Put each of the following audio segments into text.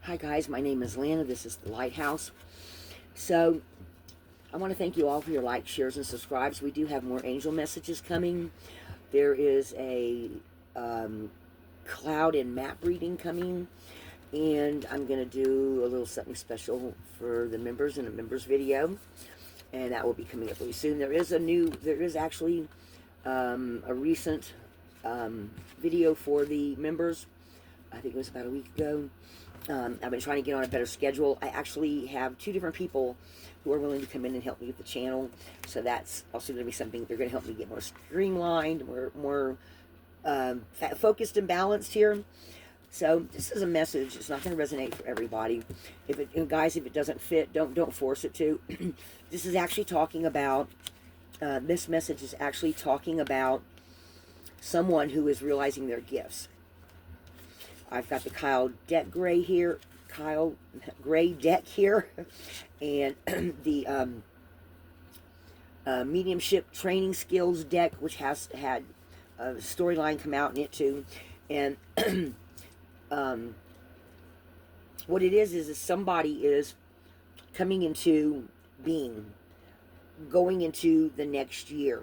Hi guys, my name is Lana. This is the Lighthouse. So I want to thank you all for your likes, shares, and subscribes. We do have more angel messages coming. There is a cloud and map reading coming, and I'm going to do a little something special for the members in a members video, and that will be coming up really soon. There is actually a recent video for the members. I think it was about a week ago. I've been trying to get on a better schedule. I actually have 2 different people who are willing to come in and help me with the channel. So that's also going to be something they're going to help me get more streamlined, more focused and balanced here. So this is a message. It's not going to resonate for everybody. Guys, if it doesn't fit, don't force it to. This is actually talking about. This message is actually talking about someone who is realizing their gifts. I've got the Kyle Gray deck here, and the mediumship training skills deck, which has had a storyline come out in it too. And what it is somebody is coming into being, going into the next year.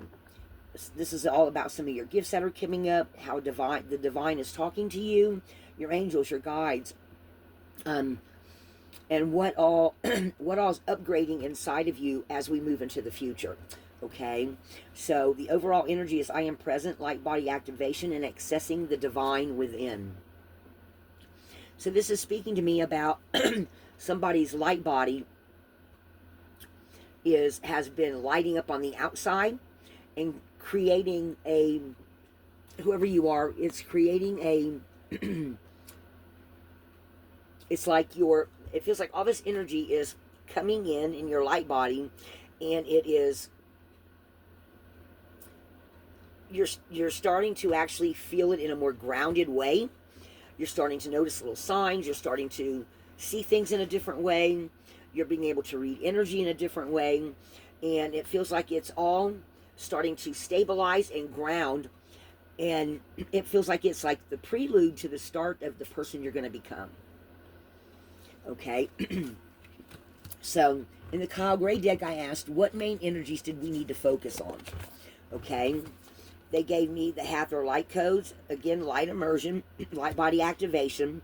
This is all about some of your gifts that are coming up, how the divine is talking to you, your angels, your guides, and what all's upgrading inside of you as we move into the future. Okay, so the overall energy is I am present, light body activation, and accessing the divine within. So this is speaking to me about somebody's light body has been lighting up on the outside and creating whoever you are, it's creating it's like it feels like all this energy is coming in your light body, and it is, you're starting to actually feel it in a more grounded way. You're starting to notice little signs. You're starting to see things in a different way. You're being able to read energy in a different way, and it feels like it's all starting to stabilize and ground, and it feels like it's like the prelude to the start of the person you're going to become. Okay. So in the Kyle Gray deck, I asked, what main energies did we need to focus on? Okay. They gave me the Hathor light codes, again, light immersion, light body activation,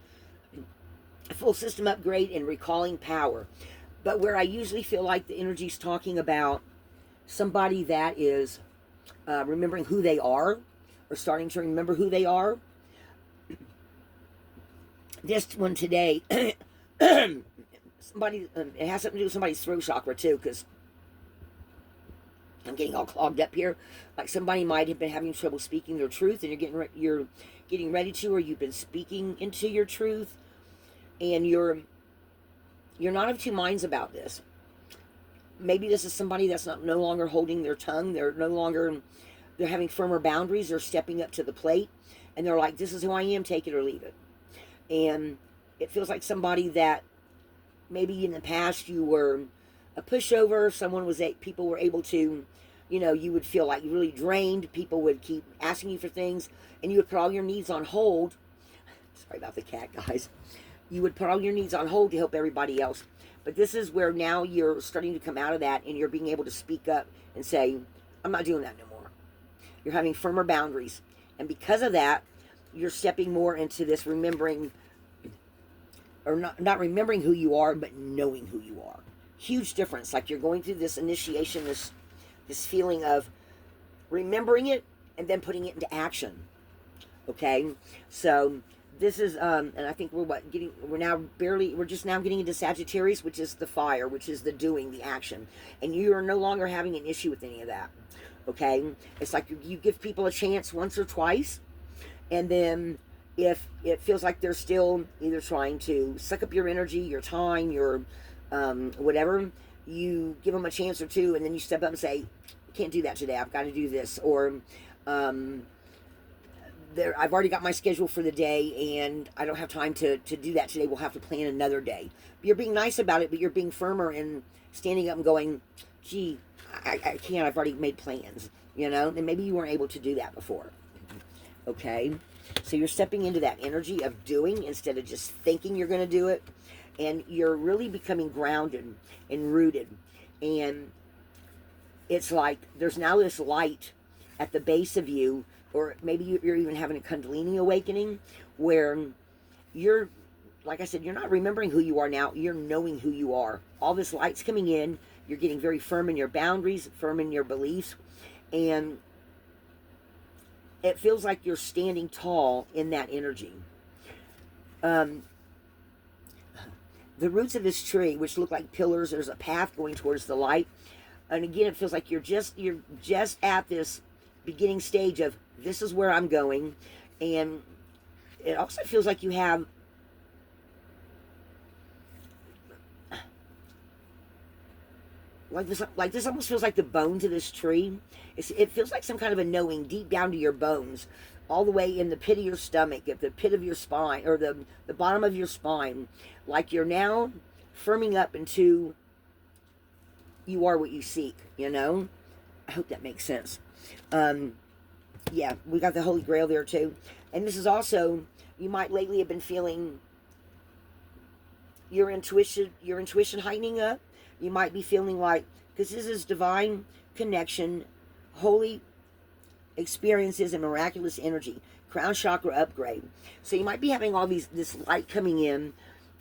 full system upgrade, and recalling power. But where I usually feel like the energy's talking about somebody that is remembering who they are, or starting to remember who they are. This one today, somebody, it has something to do with somebody's throat chakra too, because I'm getting all clogged up here. Like somebody might have been having trouble speaking their truth, and you're getting ready to, or you've been speaking into your truth, and you're not of 2 minds about this. Maybe this is somebody that's no longer holding their tongue. They're having firmer boundaries. They're stepping up to the plate, and they're like, this is who I am, take it or leave it. And it feels like somebody that maybe in the past you were a pushover. People were able to, you would feel like really drained. People would keep asking you for things, and you would put all your needs on hold. Sorry about the cat, guys. You would put all your needs on hold to help everybody else. But this is where now you're starting to come out of that, and you're being able to speak up and say, I'm not doing that no more. You're having firmer boundaries. And because of that, you're stepping more into this remembering, or not remembering who you are, but knowing who you are. Huge difference. Like you're going through this initiation, this feeling of remembering it and then putting it into action. Okay? So this is, and I think we're just now getting into Sagittarius, which is the fire, which is the doing, the action. And you are no longer having an issue with any of that. Okay? It's like you give people a chance once or twice, and then if it feels like they're still either trying to suck up your energy, your time, your whatever, you give them a chance or 2, and then you step up and say, can't do that today, I've got to do this. Or I've already got my schedule for the day, and I don't have time to do that today. We'll have to plan another day. You're being nice about it, but you're being firmer and standing up and going, gee, I can't. I've already made plans, and maybe you weren't able to do that before. Okay? So you're stepping into that energy of doing instead of just thinking you're going to do it. And you're really becoming grounded and rooted. And it's like there's now this light at the base of you, or maybe you're even having a Kundalini awakening where you're, like I said, you're not remembering who you are now, you're knowing who you are. All this light's coming in, you're getting very firm in your boundaries, firm in your beliefs, and it feels like you're standing tall in that energy. The roots of this tree, which look like pillars, there's a path going towards the light. And again, it feels like you're just at this beginning stage of this is where I'm going. And it also feels like you have like this almost feels like the bones of this tree. It feels like some kind of a knowing deep down to your bones, all the way in the pit of your stomach, at the pit of your spine, or the bottom of your spine. Like you're now firming up into you are what you seek, you know? I hope that makes sense. Yeah, we got the Holy Grail there too. And this is also, you might lately have been feeling your intuition heightening up. You might be feeling like, because this is divine connection, holy experiences, and miraculous energy, crown chakra upgrade. So you might be having all this light coming in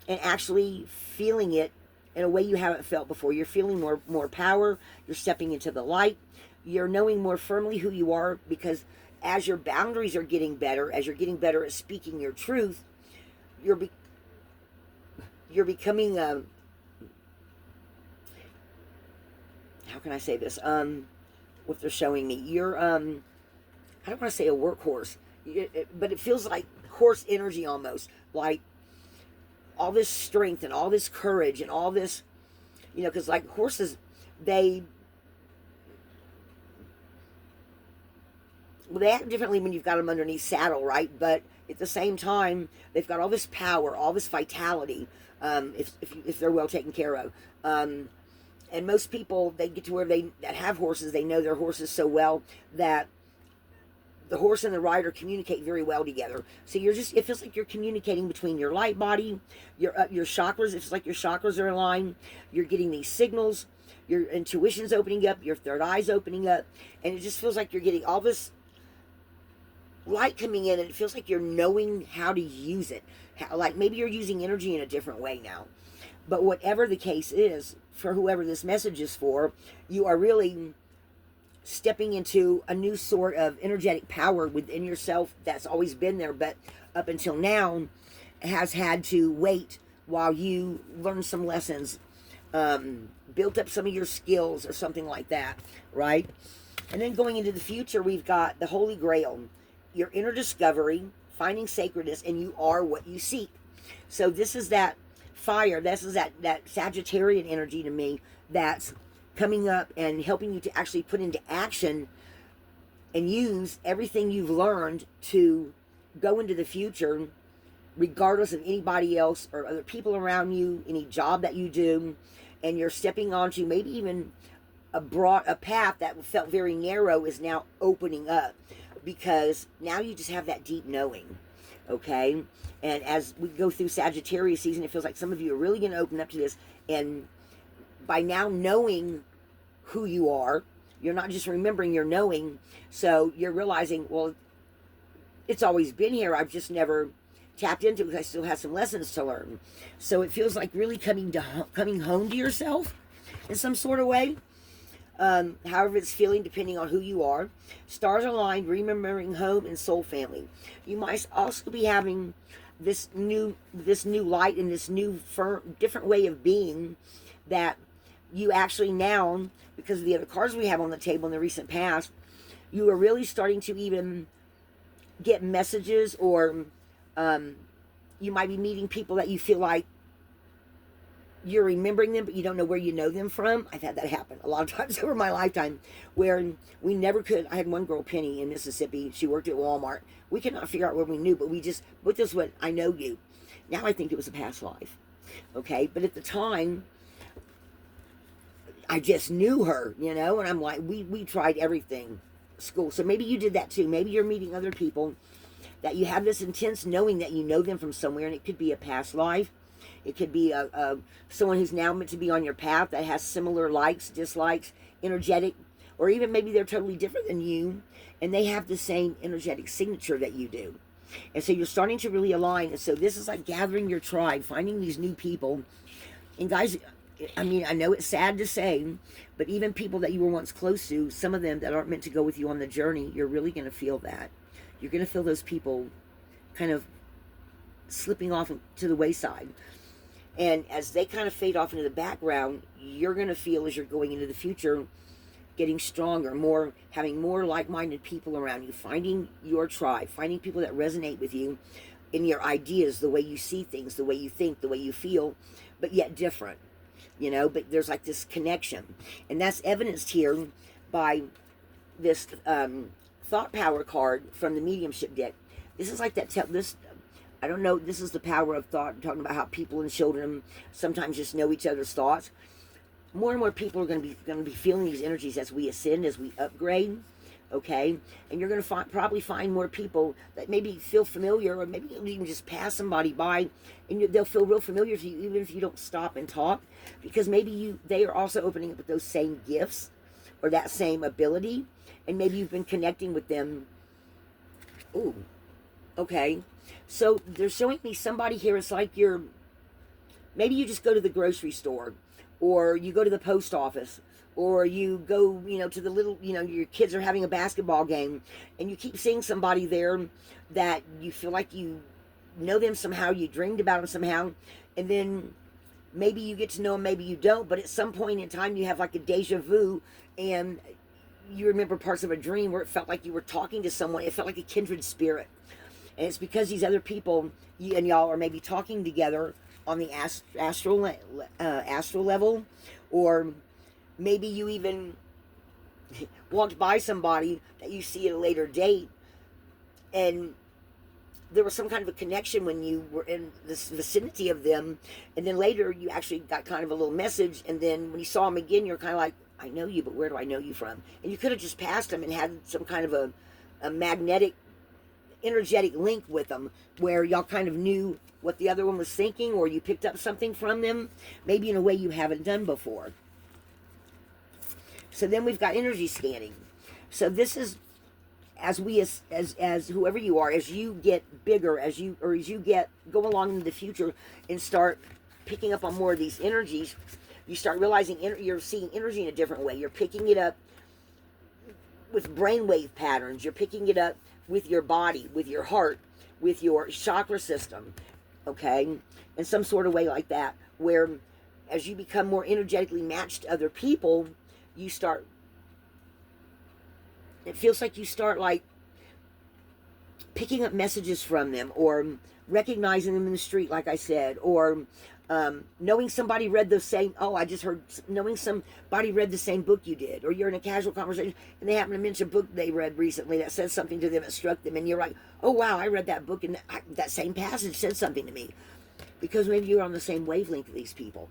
and actually feeling it in a way you haven't felt before. You're feeling more power. You're stepping into the light. You're knowing more firmly who you are, because as your boundaries are getting better, as you're getting better at speaking your truth, you're becoming a, how can I say this? What they're showing me, you're I don't want to say a workhorse, but it feels like horse energy almost, like all this strength and all this courage and all this, you know, because like horses, they act differently when you've got them underneath saddle, right? But at the same time, they've got all this power, all this vitality, if they're well taken care of. And most people, they get to where that have horses, they know their horses so well that the horse and the rider communicate very well together. So it feels like you're communicating between your light body, your chakras. It feels like your chakras are aligned. You're getting these signals. Your intuition's opening up. Your third eye's opening up. And it just feels like you're getting all this light coming in, and it feels like you're knowing how to use it. Like maybe you're using energy in a different way now. But whatever the case is, for whoever this message is for, you are really stepping into a new sort of energetic power within yourself that's always been there, but up until now has had to wait while you learn some lessons, built up some of your skills or something like that, right? And then going into the future, we've got the Holy Grail, your inner discovery, finding sacredness, and you are what you seek. So this is that fire, this is that Sagittarian energy to me that's coming up and helping you to actually put into action and use everything you've learned to go into the future, regardless of anybody else or other people around you, any job that you do, and you're stepping onto maybe even a path that felt very narrow is now opening up, because now you just have that deep knowing, okay? And as we go through Sagittarius season, it feels like some of you are really going to open up to this, and by now knowing who you are, you're not just remembering, you're knowing. So you're realizing, well, it's always been here, I've just never tapped into it because I still have some lessons to learn. So it feels like really coming home to yourself in some sort of way. However it's feeling, depending on who you are. Stars aligned, remembering home and soul family. You might also be having this new light and this new different way of being that you actually now, because of the other cards we have on the table in the recent past, you are really starting to even get messages, or you might be meeting people that you feel like you're remembering them, but you don't know where you know them from. I've had that happen a lot of times over my lifetime, where we never could. I had one girl, Penny, in Mississippi. She worked at Walmart. We could not figure out where we knew, but we just, what this what I know you. Now I think it was a past life. Okay, but at the time, I just knew her, you know, and I'm like, we tried everything, school. So maybe you did that too. Maybe you're meeting other people that you have this intense knowing that you know them from somewhere, and it could be a past life. It could be someone who's now meant to be on your path that has similar likes, dislikes, energetic, or even maybe they're totally different than you, and they have the same energetic signature that you do. And so you're starting to really align. And so this is like gathering your tribe, finding these new people. And guys, I mean, I know it's sad to say, but even people that you were once close to, some of them that aren't meant to go with you on the journey, you're really going to feel that. You're going to feel those people kind of slipping off to the wayside. And as they kind of fade off into the background, you're going to feel as you're going into the future, getting stronger, more, having more like-minded people around you, finding your tribe, finding people that resonate with you in your ideas, the way you see things, the way you think, the way you feel, but yet different, you know, but there's like this connection. And that's evidenced here by this thought power card from the mediumship deck. This is like that, I don't know, this is the power of thought. I'm talking about how people and children sometimes just know each other's thoughts. More and more people are going to be feeling these energies as we ascend, as we upgrade, okay? And you're going to probably find more people that maybe feel familiar, or maybe you'll even just pass somebody by, and they'll feel real familiar to you, even if you don't stop and talk, because maybe they are also opening up with those same gifts or that same ability, and maybe you've been connecting with them. Ooh, okay. So they're showing me somebody here. It's like maybe you just go to the grocery store, or you go to the post office, or you go, you know, to the little, you know, your kids are having a basketball game, and you keep seeing somebody there that you feel like you know them somehow, you dreamed about them somehow, and then maybe you get to know them, maybe you don't, but at some point in time you have like a deja vu, and you remember parts of a dream where it felt like you were talking to someone. It felt like a kindred spirit. And it's because these other people, you and y'all are maybe talking together on the astral level, or maybe you even walked by somebody that you see at a later date, and there was some kind of a connection when you were in this vicinity of them, and then later you actually got kind of a little message, and then when you saw them again, you're kind of like, I know you, but where do I know you from? And you could have just passed them and had some kind of a magnetic, energetic link with them, where y'all kind of knew what the other one was thinking, or you picked up something from them, maybe in a way you haven't done before. So then we've got energy scanning. So this is as whoever you are, as you get bigger, as you go along into the future and start picking up on more of these energies, you start realizing you're seeing energy in a different way. You're picking it up with brainwave patterns. You're picking it up with your body, with your heart, with your chakra system, okay? In some sort of way like that, where as you become more energetically matched to other people, you start, it feels like you start like picking up messages from them, or recognizing them in the street, like I said, or knowing somebody read the same, knowing somebody read the same book you did, or you're in a casual conversation and they happen to mention a book they read recently that said something to them that struck them, and you're like, oh wow, I read that book, and that same passage said something to me, because maybe you're on the same wavelength with these people.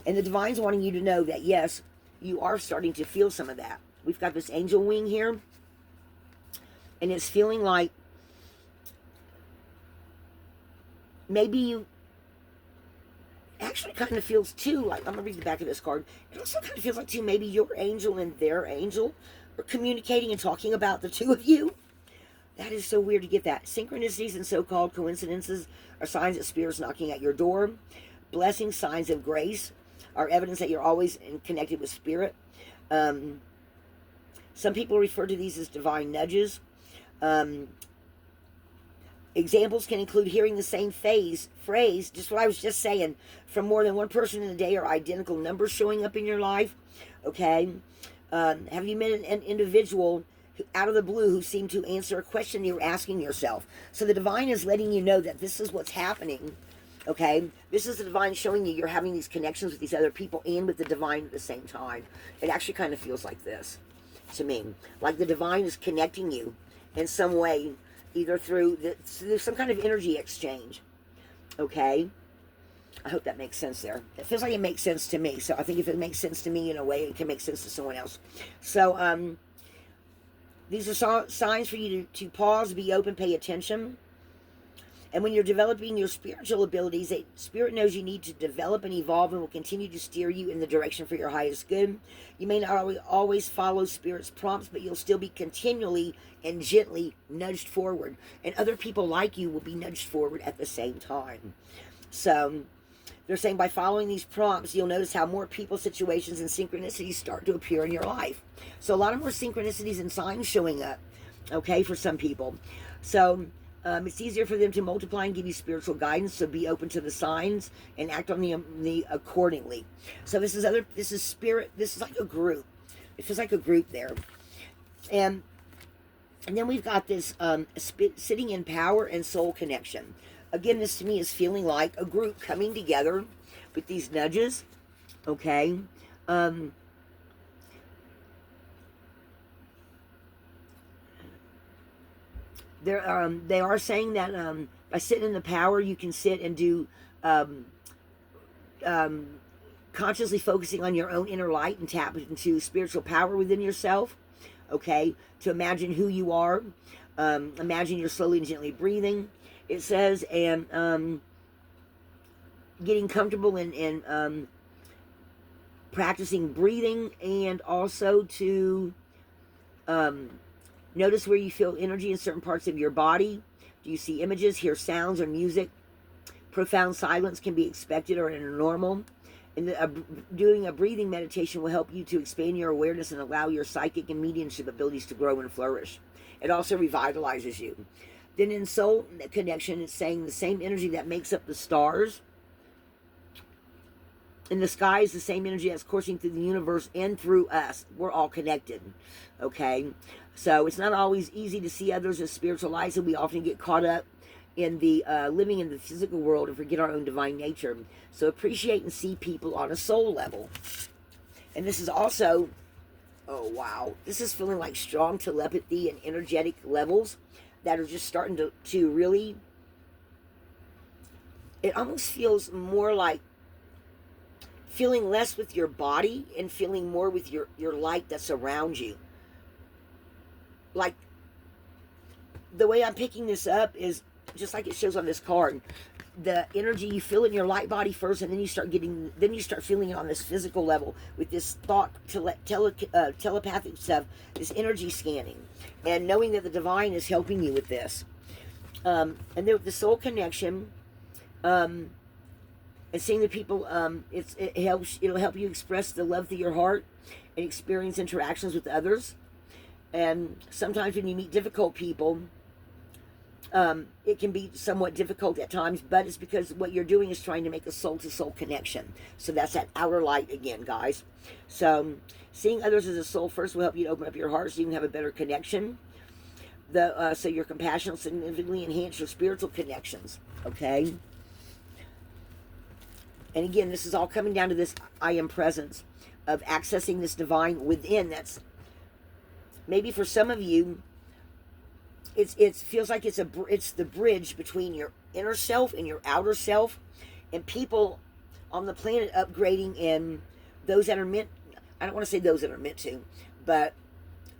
And the Divine's wanting you to know that yes, you are starting to feel some of that. We've got this angel wing here, and it's feeling like maybe you actually kind of feels too like, I'm going to read the back of this card, it also kind of feels like too maybe your angel and their angel are communicating and talking about the two of you. That is so weird to get that. Synchronicities and so-called coincidences are signs that Spirit's knocking at your door. Blessings, signs of grace, are evidence that you're always connected with Spirit. Some people refer to these as divine nudges. Examples can include hearing the same phrase, just what I was just saying, from more than one person in a day, or identical numbers showing up in your life. Okay? Have you met an individual out of the blue who seemed to answer a question you were asking yourself? So the Divine is letting you know that this is what's happening. Okay? This is the Divine showing you you're having these connections with these other people and with the Divine at the same time. It actually kind of feels like this to me. Like the Divine is connecting you in some way, either through some kind of energy exchange. Okay? I hope that makes sense there. It feels like it makes sense to me. So I think if it makes sense to me in a way, it can make sense to someone else. So, These are signs for you to pause, be open, pay attention. And when you're developing your spiritual abilities, Spirit knows you need to develop and evolve and will continue to steer you in the direction for your highest good. You may not always follow Spirit's prompts, but you'll still be continually and gently nudged forward. And other people like you will be nudged forward at the same time. So they're saying by following these prompts, you'll notice how more people, situations, and synchronicities start to appear in your life. So a lot of more synchronicities and signs showing up, okay, for some people. So it's easier for them to multiply and give you spiritual guidance. So be open to the signs and act on the accordingly. So this is spirit. This is like a group. It feels like a group there, and then we've got this sitting in power and soul connection. Again, this to me is feeling like a group coming together with these nudges. Okay. They are saying that by sitting in the power, you can sit and do consciously focusing on your own inner light and tap into spiritual power within yourself. Okay, to imagine who you are. Imagine you're slowly and gently breathing. It says, and getting comfortable in practicing breathing, and also to notice where you feel energy in certain parts of your body. Do you see images, hear sounds or music? Profound silence can be expected or normal. And doing a breathing meditation will help you to expand your awareness and allow your psychic and mediumship abilities to grow and flourish. It also revitalizes you. Then in soul connection, it's saying the same energy that makes up the stars in the sky is the same energy that's coursing through the universe and through us. We're all connected. Okay? So it's not always easy to see others as spiritual lights, and we often get caught up in the living in the physical world and forget our own divine nature. So appreciate and see people on a soul level. And this is also, oh wow, this is feeling like strong telepathy and energetic levels that are just starting to really, it almost feels more like feeling less with your body and feeling more with your light that's around you. Like, the way I'm picking this up is just like it shows on this card. The energy you feel in your light body first, and then you start feeling it on this physical level with this thought, telepathic stuff, this energy scanning, and knowing that the divine is helping you with this. And then with the soul connection, and seeing the people, it'll help you express the love through your heart and experience interactions with others. And sometimes when you meet difficult people, it can be somewhat difficult at times, but it's because what you're doing is trying to make a soul-to-soul connection. So that's that outer light again, guys. So seeing others as a soul first will help you to open up your heart so you can have a better connection. So your compassion will significantly enhance your spiritual connections. Okay? And again, this is all coming down to this I am presence of accessing this divine within. That's maybe for some of you, it feels like it's the bridge between your inner self and your outer self, and people on the planet upgrading, and those that are meant, I don't want to say those that are meant to, but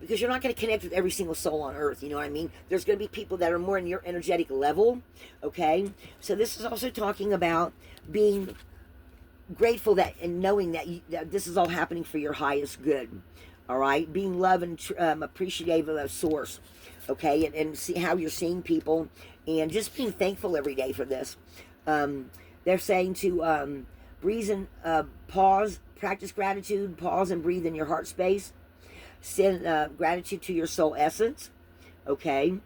because you're not going to connect with every single soul on earth, you know what I mean? There's going to be people that are more in your energetic level, okay? So this is also talking about being grateful that and knowing that this is all happening for your highest good, all right? Being love and appreciative of source, okay? And see how you're seeing people, and just being thankful every day for this. They're saying to breathe and pause, practice gratitude, pause and breathe in your heart space. Send gratitude to your soul essence, okay?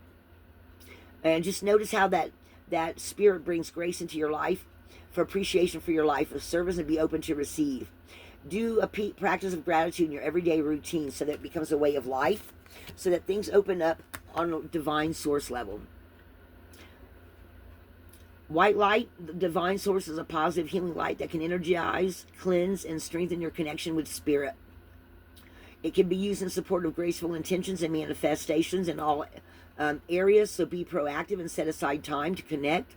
And just notice how that spirit brings grace into your life, for appreciation for your life of service, and be open to receive. Do a practice of gratitude in your everyday routine so that it becomes a way of life, so that things open up on a divine source level. White light, the divine source, is a positive healing light that can energize, cleanse, and strengthen your connection with spirit. It can be used in support of graceful intentions and manifestations in all areas, so be proactive and set aside time to connect.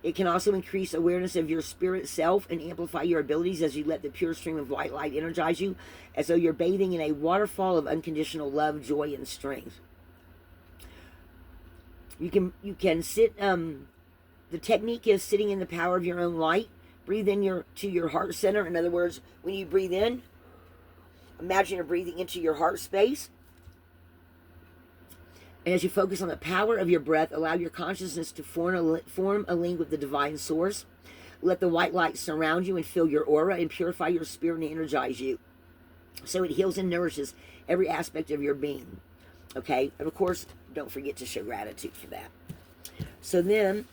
It can also increase awareness of your spirit self and amplify your abilities as you let the pure stream of white light energize you, as though you're bathing in a waterfall of unconditional love, joy, and strength. You can sit. The technique is sitting in the power of your own light. Breathe in to your heart center. In other words, when you breathe in, imagine you're breathing into your heart space. And as you focus on the power of your breath, allow your consciousness to form a link with the divine source. Let the white light surround you and fill your aura and purify your spirit and energize you, so it heals and nourishes every aspect of your being. Okay? And of course, don't forget to show gratitude for that. So then,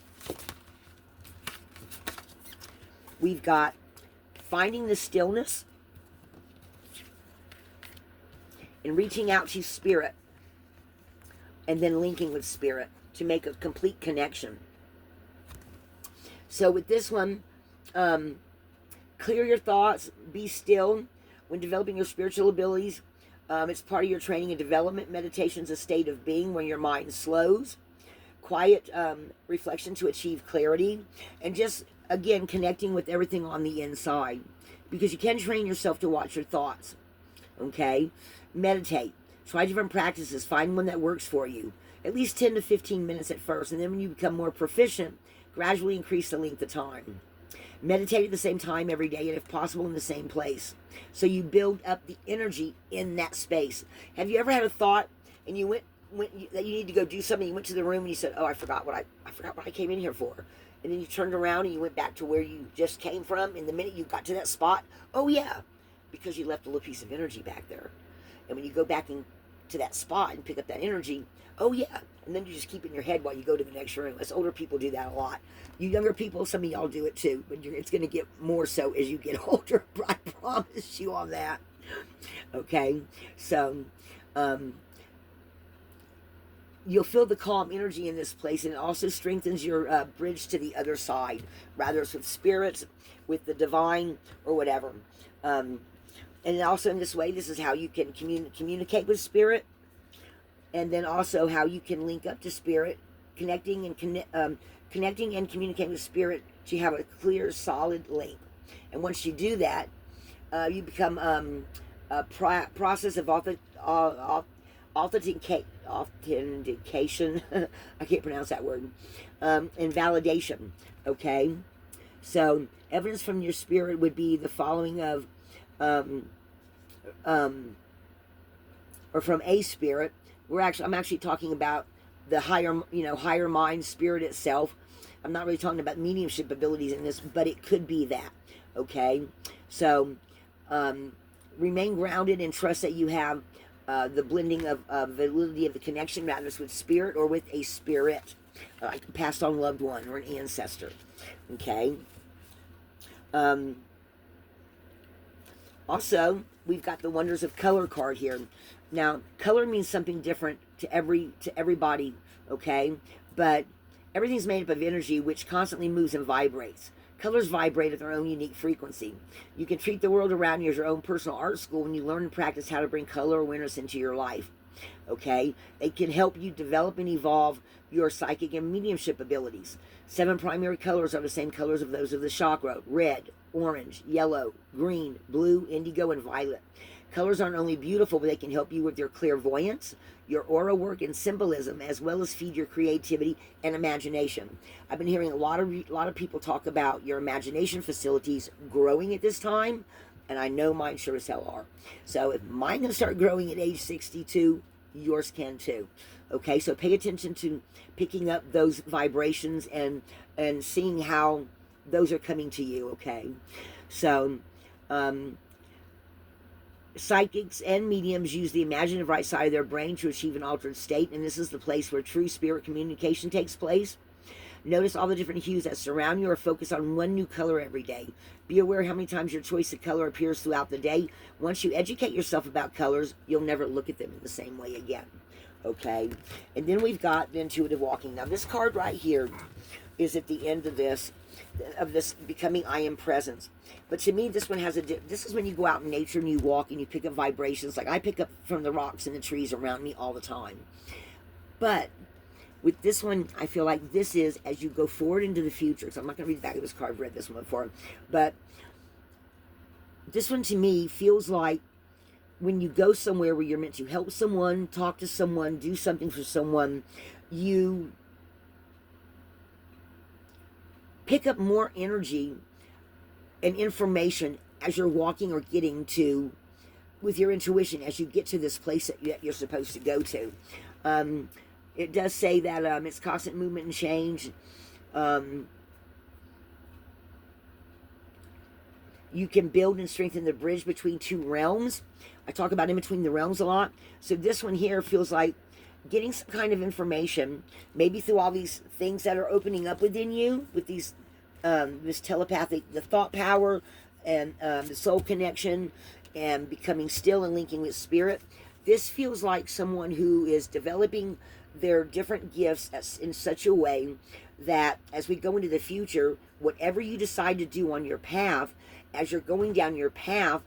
we've got finding the stillness and reaching out to spirit, and then linking with spirit to make a complete connection. So with this one, clear your thoughts, be still. When developing your spiritual abilities, it's part of your training and development. Meditation's a state of being when your mind slows. Quiet reflection to achieve clarity. And just, again, connecting with everything on the inside. Because you can train yourself to watch your thoughts. Okay? Meditate. Try different practices. Find one that works for you. At least 10 to 15 minutes at first. And then when you become more proficient, gradually increase the length of time. Meditate at the same time every day, and if possible in the same place. So you build up the energy in that space. Have you ever had a thought and you went that you need to go do something, you went to the room and you said, oh, I forgot what I came in here for. And then you turned around and you went back to where you just came from, and the minute you got to that spot, oh yeah, because you left a little piece of energy back there. And when you go back to that spot and pick up that energy, oh yeah, and then you just keep it in your head while you go to the next room. Us older people do that a lot. You younger people, some of y'all do it too, but it's going to get more so as you get older. I promise you on that. Okay, so you'll feel the calm energy in this place, and it also strengthens your bridge to the other side, rather it's with spirits, with the divine, or whatever. And also in this way, this is how you can communicate with spirit, and then also how you can link up to spirit, connecting and communicating with spirit to have a clear, solid link. And once you do that, you become a process of authentication. I can't pronounce that word. And validation. Okay, so evidence from your spirit would be the following of, or from a spirit. I'm actually talking about the higher mind, spirit itself. I'm not really talking about mediumship abilities in this, but it could be that. Okay, so remain grounded and trust that you have the blending of validity of the connection, rather it's with spirit or with a spirit, like a passed on loved one or an ancestor. Okay. Also, we've got the Wonders of Color card here. Now, color means something different to everybody, okay? But everything's made up of energy, which constantly moves and vibrates. Colors vibrate at their own unique frequency. You can treat the world around you as your own personal art school when you learn and practice how to bring color awareness into your life, okay? It can help you develop and evolve your psychic and mediumship abilities. 7 primary colors are the same colors of those of the chakra: red, orange, yellow, green, blue, indigo, and violet. Colors aren't only beautiful, but they can help you with your clairvoyance, your aura work, and symbolism, as well as feed your creativity and imagination. I've been hearing a lot of people talk about your imagination facilities growing at this time, and I know mine sure as hell are. So if mine can start growing at age 62, yours can too. Okay, so pay attention to picking up those vibrations and seeing how those are coming to you. Okay, so psychics and mediums use the imaginative right side of their brain to achieve an altered state, and this is the place where true spirit communication takes place. Notice all the different hues that surround you, or focus on one new color every day. Be aware how many times your choice of color appears throughout the day. Once you educate yourself about colors, you'll never look at them in the same way again. Okay, and then we've got the intuitive walking. Now this card right here is at the end of this becoming I am presence. But to me, this one has this is when you go out in nature and you walk and you pick up vibrations. Like I pick up from the rocks and the trees around me all the time. But With this one, I feel like this is as you go forward into the future. So I'm not going to read the back of this card. I've read this one before. But this one to me feels like when you go somewhere where you're meant to help someone, talk to someone, do something for someone, you pick up more energy and information as you're walking or getting to, with your intuition, as you get to this place that you're supposed to go to. It does say that it's constant movement and change. You can build and strengthen the bridge between two realms. I talk about in between the realms a lot. So this one here feels like getting some kind of information, maybe through all these things that are opening up within you, with these this telepathic, the thought power, and the soul connection, and becoming still and linking with spirit. This feels like someone who is developing their different gifts in such a way that as we go into the future, whatever you decide to do on your path, as you're going down your path,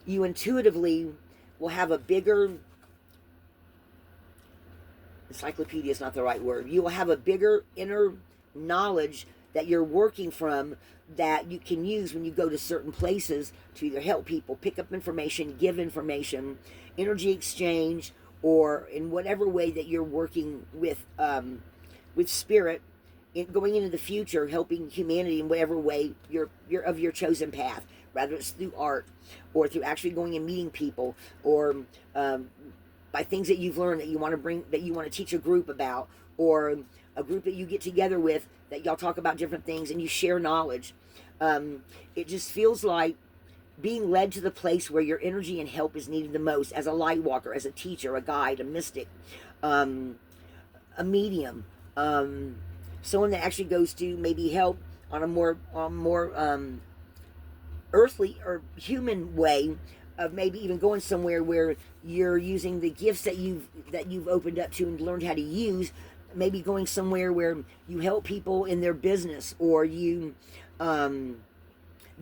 you intuitively will have a bigger, encyclopedia is not the right word, you will have a bigger inner knowledge that you're working from, that you can use when you go to certain places to either help people, pick up information, give information, energy exchange, or in whatever way that you're working with spirit, going into the future, helping humanity in whatever way you're of your chosen path, whether it's through art or through actually going and meeting people, or by things that you've learned that you want to bring, that you want to teach a group about, or a group that you get together with that y'all talk about different things and you share knowledge. It just feels like being led to the place where your energy and help is needed the most, as a light walker, as a teacher, a guide, a mystic, a medium, someone that actually goes to maybe help on a more earthly or human way, of maybe even going somewhere where you're using the gifts that you've opened up to and learned how to use, maybe going somewhere where you help people in their business, or you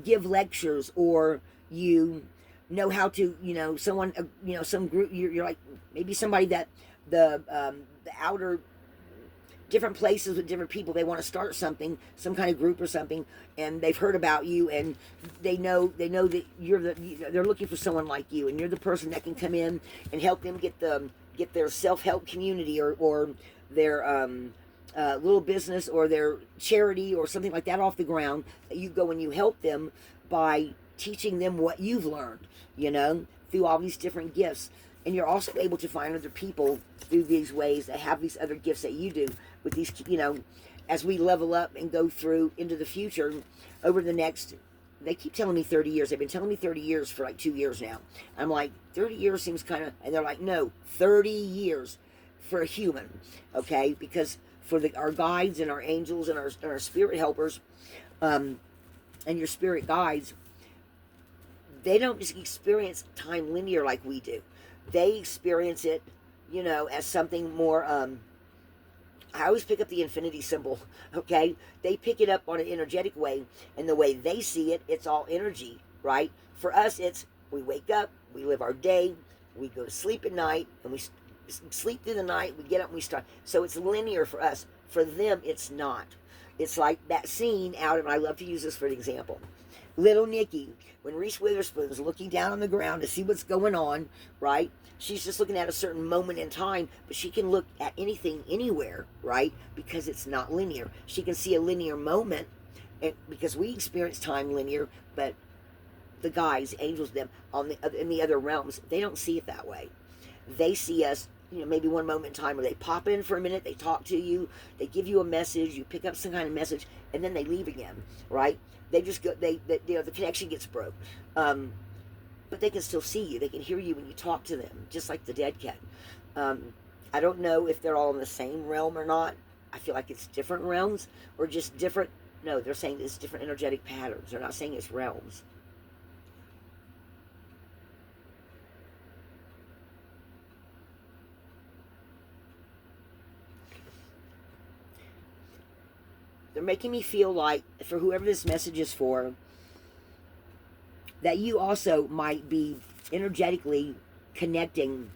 give lectures, or you know how to, someone, some group, you're like maybe somebody that the outer different places with different people, they want to start something, some kind of group or something, and they've heard about you, and they know that they're looking for someone like you, and you're the person that can come in and help them get their self-help community, or their little business or their charity or something like that off the ground. That you go and you help them by teaching them what you've learned, through all these different gifts. And you're also able to find other people through these ways that have these other gifts that you do, with these, as we level up and go through into the future over the next, they keep telling me 30 years. They've been telling me 30 years for like 2 years now. I'm like, 30 years seems kind of, and they're like, no, 30 years for a human, okay? Because for our guides and our angels and our spirit helpers, and your spirit guides, they don't just experience time linear like we do. They experience it, as something more, I always pick up the infinity symbol, okay? They pick it up on an energetic way, and the way they see it, it's all energy, right? For us, it's, we wake up, we live our day, we go to sleep at night, and we sleep through the night, we get up and we start. So it's linear for us. For them, it's not. It's like that scene out of, and I love to use this for an example, Little Nicky, when Reese Witherspoon's looking down on the ground to see what's going on, right? She's just looking at a certain moment in time, but she can look at anything, anywhere, right? Because it's not linear. She can see a linear moment, and because we experience time linear, but the guys, angels, them in the other realms, they don't see it that way. They see us, maybe one moment in time where they pop in for a minute, they talk to you, they give you a message, you pick up some kind of message, and then they leave again, right? They just go, the connection gets broke. But they can still see you. They can hear you when you talk to them, just like the dead can. I don't know if they're all in the same realm or not. I feel like it's different realms, or just different. No, they're saying it's different energetic patterns. They're not saying it's realms. They're making me feel like, for whoever this message is for, that you also might be energetically connecting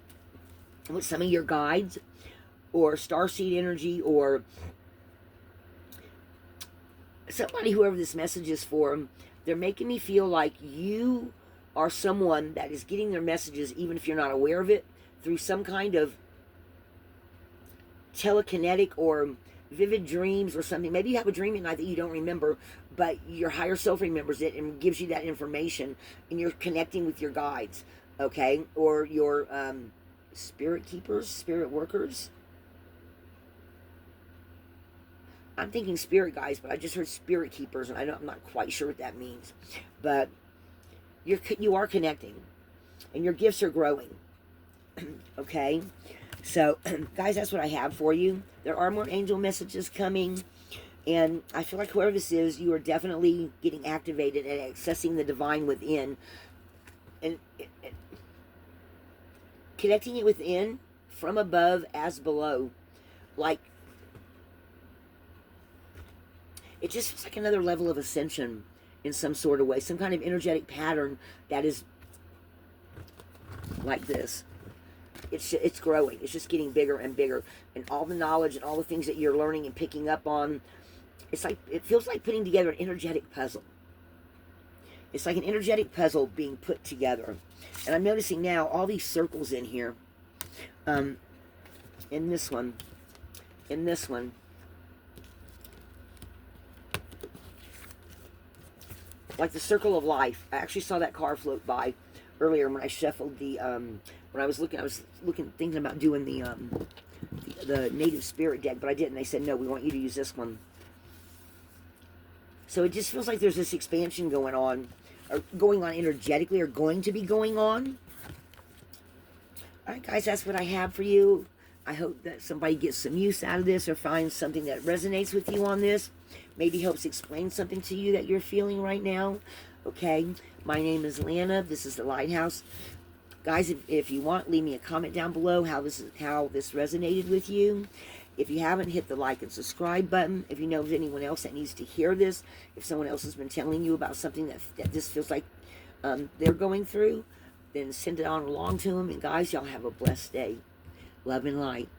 with some of your guides, or starseed energy, or somebody, whoever this message is for, they're making me feel like you are someone that is getting their messages, even if you're not aware of it, through some kind of telekinetic or vivid dreams or something. Maybe you have a dream at night that you don't remember, but your higher self remembers it and gives you that information, and you're connecting with your guides, okay? Or your spirit keepers, spirit workers. I'm thinking spirit guides, but I just heard spirit keepers, and I'm not quite sure what that means. But you are connecting, and your gifts are growing, okay? So, guys, that's what I have for you. There are more angel messages coming, and I feel like whoever this is, you are definitely getting activated and accessing the divine within, and connecting it within, from above as below. Like, it just feels like another level of ascension in some sort of way, some kind of energetic pattern that is like this. It's growing. It's just getting bigger and bigger, and all the knowledge and all the things that you're learning and picking up on, it feels like putting together an energetic puzzle. It's like an energetic puzzle being put together. And I'm noticing now all these circles in here, in this one, like the circle of life. I actually saw that car float by earlier when I shuffled the when I was looking thinking about doing the native spirit deck, but I didn't. They said no, we want you to use this one. So it just feels like there's this expansion going on, or going on energetically, or going to be going on. All right, guys, that's what I have for you. I hope that somebody gets some use out of this, or finds something that resonates with you on this. Maybe helps explain something to you that you're feeling right now. Okay, my name is Lana. This is the Lighthouse. Guys, if you want, leave me a comment down below how this resonated with you. If you haven't, hit the like and subscribe button. If you know of anyone else that needs to hear this, if someone else has been telling you about something that this feels like they're going through, then send it on along to them. And guys, y'all have a blessed day. Love and light.